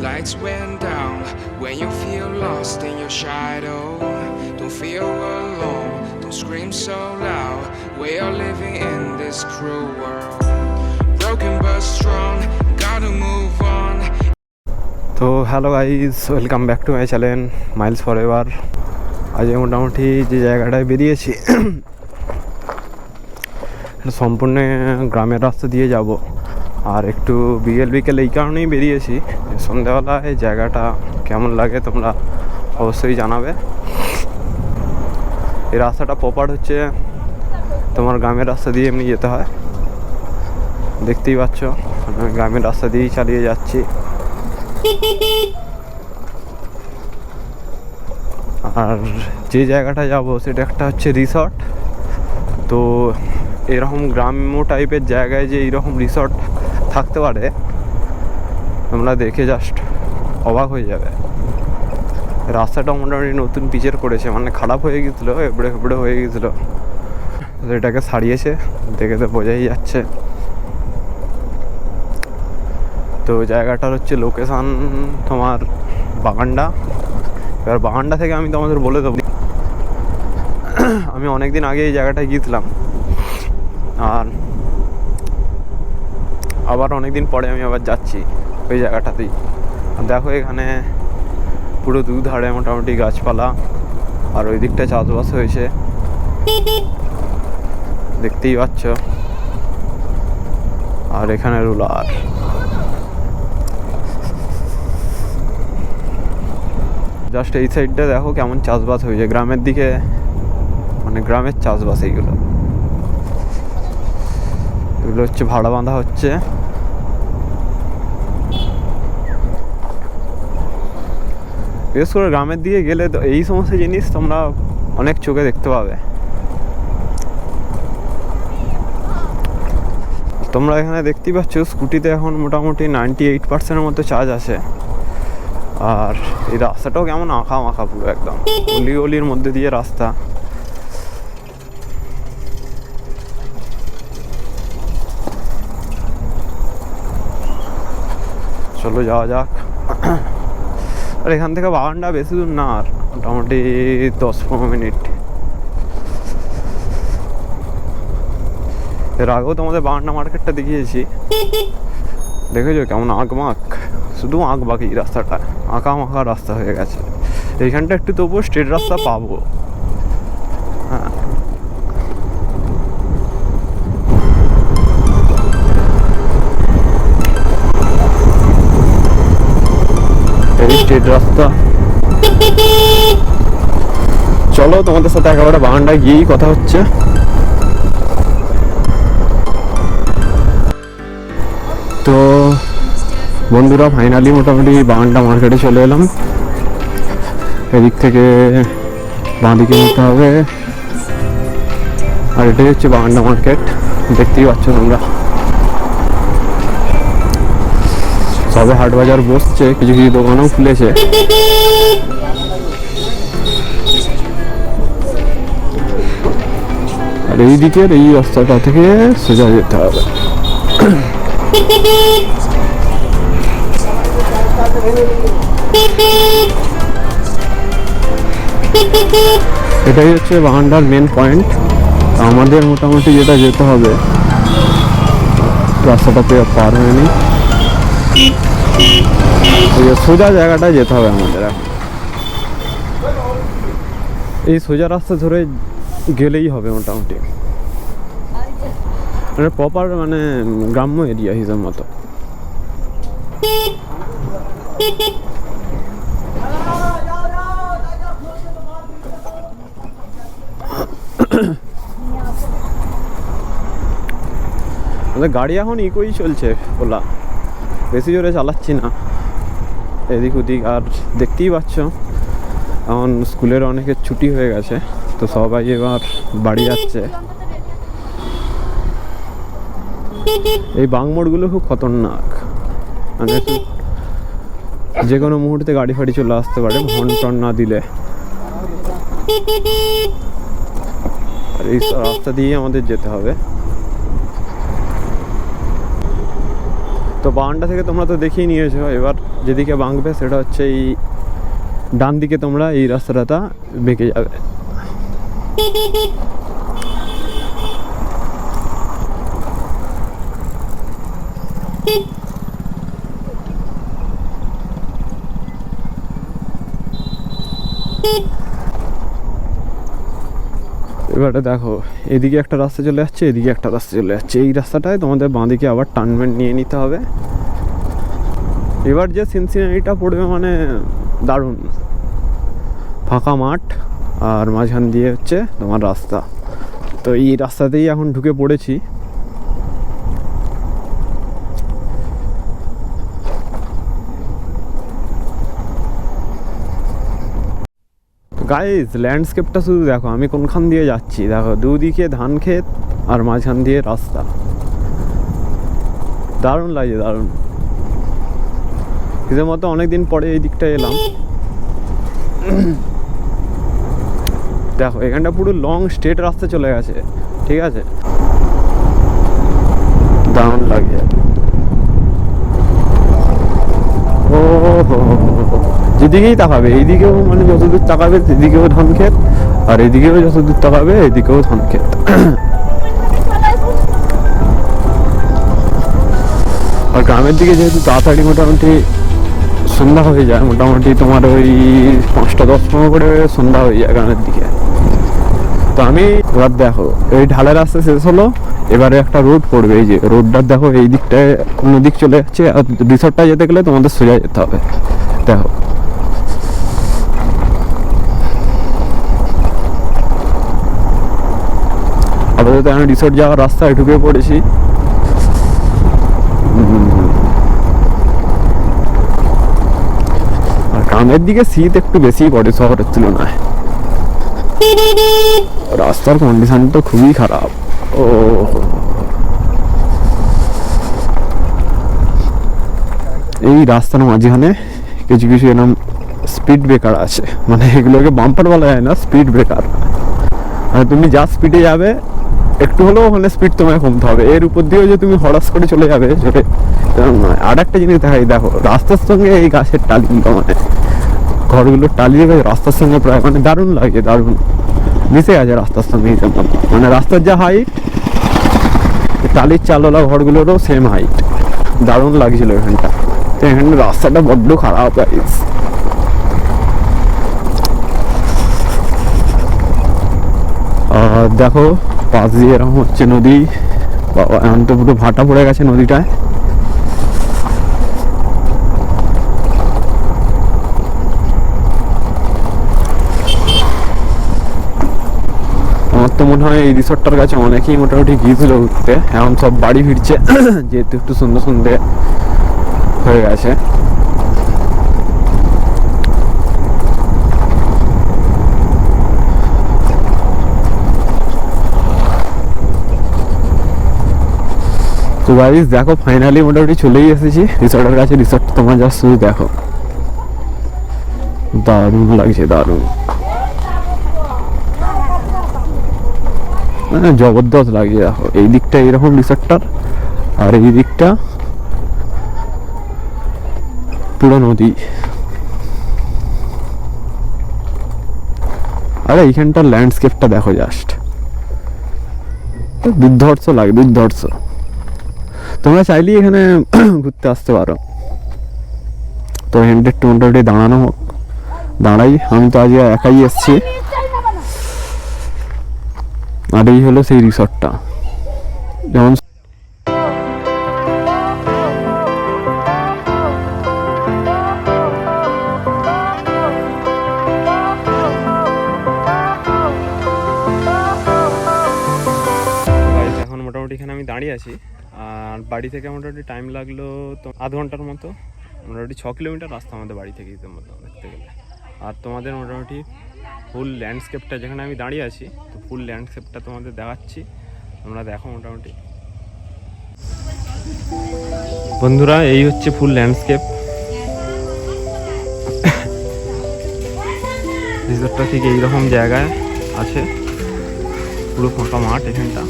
Lights went down when you feel lost in your shadow. Don't feel alone, don't scream so loud. We are living in this cruel world. Broken but strong, gotta move on. তো hello guys, welcome back to my channel Miles for ever. আজ মোটামুটি যে জায়গাটায় বেরিয়েছি সম্পূর্ণ গ্রামের রাস্তা দিয়ে যাব। আর একটু বিকেল এই কারণেই বেরিয়েছি, সন্ধ্যাবেলায় জায়গাটা কেমন লাগে তোমরা অবশ্যই জানাবে। এই রাস্তাটা প্রপার হচ্ছে তোমার গ্রামের রাস্তা দিয়ে এমনি যেতে হয়, দেখতেই পাচ্ছ। আমি গ্রামের রাস্তা দিয়েই চালিয়ে যাচ্ছি। আর যে জায়গাটা যাব সেটা একটা হচ্ছে রিসর্ট। তো এরকম গ্রাম্য টাইপের জায়গায় যে এইরকম রিসর্ট থাকতে পারে তোমরা দেখে জাস্ট অবাক হয়ে যাবে। রাস্তাটা মোটামুটি নতুন পিচের করেছে, মানে খারাপ হয়ে গেছিলো, এবড়ে হয়ে গেছিলো, এটাকে সারিয়েছে, দেখে তো বোঝাই যাচ্ছে। তো জায়গাটার হচ্ছে লোকেশান তোমার বাগান্ডা। এবার বাগান্ডা থেকে আমি তোমাদের বলে দেবো, আমি অনেক দিন আগে এই জায়গাটায় গিয়েছিলাম, আর আবার অনেক দিন পরে আমি আবার যাচ্ছি ওই জায়গাটাতেই। দেখো এখানে পুরো দুধারে মোটামুটি গাছপালা, আর ওই দিকটা চাষবাস হয়েছে, দেখতেই পাচ্ছ। আর এখানে রুলার, জাস্ট এই সাইডটা দেখো কেমন চাষবাস হয়েছে, গ্রামের দিকে, মানে গ্রামের চাষবাস। এগুলো হচ্ছে ভাড়া বাঁধা হচ্ছে। বিশেষ করে গ্রামের দিকে গেলে তো এই সমস্ত জিনিস তোমরা অনেক চোখে দেখতে পাবে। তোমরা এখানে দেখতেই পাচ্ছ স্কুটিতে এখন মোটামুটি 98% মতো চার্জ আছে। আর এই রাস্তাটাও কেমন আঁকা মাখা, পুরো একদম গলির মধ্যে দিয়ে রাস্তা। চলো যাওয়া যাক। আর এখান থেকে বাগানটা বেশি দূর না, আর মোটামুটি 10-15 মিনিট। এর আগেও তোমাদের বাগানটা মার্কেটটা দেখিয়েছি, দেখেছো কেমন আঁকবাঁক, শুধু আঁকবাঁক। এই রাস্তাটা আঁকা মাখা রাস্তা হয়ে গেছে। এইখানটা একটু তবুও স্ট্রেট রাস্তা পাবো। হ্যাঁ, এই স্ট্রেট রাস্তা। চলো তোমাদের সাথে একেবারে বাগানটা গিয়েই কথা হচ্ছে। তো বন্ধুরা, ফাইনালি মোটামুটি বাগানটা মার্কেটে চলে এলাম। এদিক থেকে বাঁদিকে নিতে হবে, আর এটাই হচ্ছে বাগানটা মার্কেট, দেখতেই পাচ্ছ তোমরা। সবে হাট বাজার বসছে, কিছু কিছু দোকানও খুলেছে। আর এই দিকের এই রাস্তাটা থেকে সোজা যেতে হবে। এটাই হচ্ছে বাগানটার মেন পয়েন্ট। আমাদের মোটামুটি যেটা যেতে হবে, রাস্তাটাতে পার হয়নি, সোজা জায়গাটায় যেতে হবে আমাদের। এই সোজা রাস্তা ধরে গেলেই হবে মোটামুটি, মানে প্রপার মানে গ্রাম্য এরিয়া হিসাব মতো। গাড়ি এখন ইকোই চলছে, ওলা বেশি জোরে চালাচ্ছি না, এদিক ওদিক। আর দেখতেই পাচ্ছ এখন স্কুলের অনেকের ছুটি হয়ে গেছে, তো সবাই এবার বাড়ি যাচ্ছে। এই বাংমোড়গুলো খুব খতরনাক, মানে যে কোনো মুহূর্তে গাড়ি ফাড়ি চলে আসতে পারে হর্ন টর্ন না দিলে। আর এই রাস্তা দিয়ে আমাদের যেতে হবে। তো বাগানটা থেকে তোমরা তো দেখিয়ে নিয়েছো, এবার যেদিকে বাঁকবে সেটা হচ্ছে এই ডান দিকে তোমরা এই রাস্তাটা বেঁকে যাবে। এবারে দেখো এদিকে একটা রাস্তা চলে যাচ্ছে, এদিকে একটা রাস্তা চলে যাচ্ছে। এই রাস্তাটায় তোমাদের বাঁদিকে আবার টার্নমেন্ট নিয়ে নিতে হবে। এবার যে সিনসিনারিটা পড়বে মানে দারুণ, ফাঁকা মাঠ আর মাঝখান দিয়ে হচ্ছে তোমার রাস্তা। তো এই রাস্তাতেই এখন ঢুকে পড়েছি। গাইজ ল্যান্ডস্কেপটা শুধু দেখো, আমি কোনখান দিয়ে যাচ্ছি দেখো, দুদিকে ধান ক্ষেত আর মাঝখান দিয়ে রাস্তা, দারুণ লাগে দারুণ। এদের মতো অনেকদিন পরে এই দিকটা এলাম। দেখো এখানটা পুরো লং স্ট্রেট রাস্তা চলে গেছে, ঠিক আছে, দারুণ লাগে। ও যেদিকেই তাকাবে এইদিকেও মানে যতদূর তাকাবে সেদিকেও ধান ক্ষেত, আর এদিকেও যতদূর তাকাবে এদিকেও ধান ক্ষেত। আর গ্রামের দিকে যেহেতু তাড়াতাড়ি মোটামুটি সন্ধ্যা হয়ে যায়, মোটামুটি তোমার ওই 5:10-15 করে সন্ধ্যা হয়ে যায় গ্রামের দিকে। তো আমি এবার দেখো এই ঢালাই রাস্তা শেষ হলো, এবারে একটা রোড পড়বে, এই যে রোডটা দেখো এই দিকটায় অন্য দিক চলে যাচ্ছে, আর রিসর্টটা যেতে গেলে তোমাদের সোজা যেতে হবে। দেখো আপাতত আমি রিসর্ট যাওয়ার রাস্তায় ঢুকে পড়েছি। আর গ্রামের দিকে শীত একটু বেশি পড়ে শহরের তুলনায়। রাস্তার কন্ডিশন তো খুবই খারাপ। ও এই রাস্তার মাঝখানে কিছু কিছু এরকম স্পিড ব্রেকার আছে, মানে এগুলোকে বাম্পার বলা যায় না, স্পিড ব্রেকার। মানে তুমি যা স্পিডে যাবে একটু হলেও ওখানে স্পিড তোমায় কমতে হবে, এর উপর দিয়েও যে তুমি হঠাৎ করে চলে যাবে জোরে নয়। আর একটা জিনিস দেখাই, দেখো রাস্তার সঙ্গে এই গাছের টালিগুলো, মানে ঘরগুলোর টালিয়ে গেছে রাস্তার সঙ্গে প্রায়, মানে দারুণ লাগে, দারুণ মিশে গেছে রাস্তার সঙ্গে। মানে রাস্তার যা হাইট, টালির চালওয়ালা ঘরগুলোরও সেম হাইট, দারুণ লাগছিল এখানটা। তো এখানে রাস্তাটা বড্ড খারাপ গাইস। আর দেখো পাশ দিয়ে এরকম হচ্ছে নদী, বাবা এখন তো পুরো ভাটা পড়ে গেছে নদীটায়। আমার তো মনে হয় এই রিসর্টটার কাছে অনেকেই মোটামুটি গিয়েছিল ঘুরতে, এখন সব বাড়ি ফিরছে যেহেতু একটু সন্ধ্যে সন্ধ্যে হয়ে গেছে। তো গাইস দেখো ফাইনালি মোটামুটি চলেই এসেছি রিসর্টের কাছে। রিসর্ট তোমার যা শুধু দেখো, দারুণ লাগছে, দারুণ, মানে জবরদস্ত লাগছে। দেখো এই দিকটা এরকম রিসর্টটার, আর এই দিকটা পুরো নদী। আরে এইখানটার ল্যান্ডস্কেপটা দেখো জাস্ট, দুর্ধর্ষ লাগে, দুর্ধর্ষ। তোমরা চাইলেই এখানে ঘুরতে আসতে পারো। তো এখানটা একটু মোটামুটি দাঁড়ানো হোক, দাঁড়াই। আমি তো আজকে একাই এসছি। আর এই হলো সেই রিসর্টটা, যেমন এখন মোটামুটি এখানে আমি দাঁড়িয়ে আছি। আর বাড়ি থেকে মোটামুটি টাইম লাগলো তো আধ ঘন্টার মতো, মোটামুটি 6 কিলোমিটার রাস্তা আমাদের বাড়ি থেকে দেখতে গেলে। আর তোমাদের মোটামুটি ফুল ল্যান্ডস্কেপটা, যেখানে আমি দাঁড়িয়ে আছি, তো ফুল ল্যান্ডস্কেপটা তোমাদের দেখাচ্ছি, তোমরা দেখো। মোটামুটি বন্ধুরা এই হচ্ছে ফুল ল্যান্ডস্কেপ। রিসর্টটা ঠিক এইরকম জায়গায় আছে, পুরো ফাঁকা মাঠ এখানটা,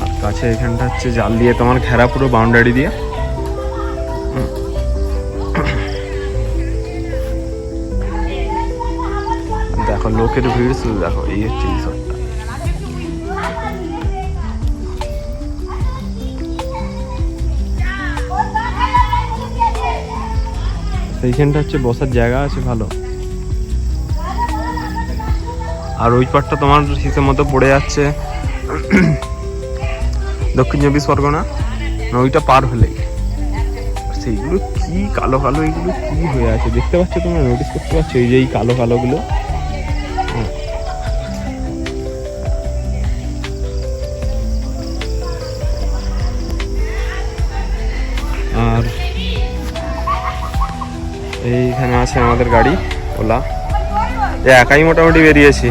আর কাছে এখানটা হচ্ছে জাল দিয়ে তোমার ঘেরা পুরো বাউন্ডারি দিয়ে। লোকের ভিড় শুধু দেখো। এই হচ্ছে রিসর্টটা। এইখানটা হচ্ছে বসার জায়গা আছে ভালো। আর ওই পাটটা তোমার হিসেব মতো পড়ে যাচ্ছে দক্ষিণ চব্বিশ পরগনা, ওইটা পার হলেই। সেইগুলো কি কালো কালো, এইগুলো কি হয়ে আছে দেখতে পাচ্ছ তোমরা? নোটিস করতে পারছো এই যে এই কালো কালো গুলো? আর এইখানে আছে আমাদের গাড়ি ওলা, একাই মোটামুটি বেরিয়েছি।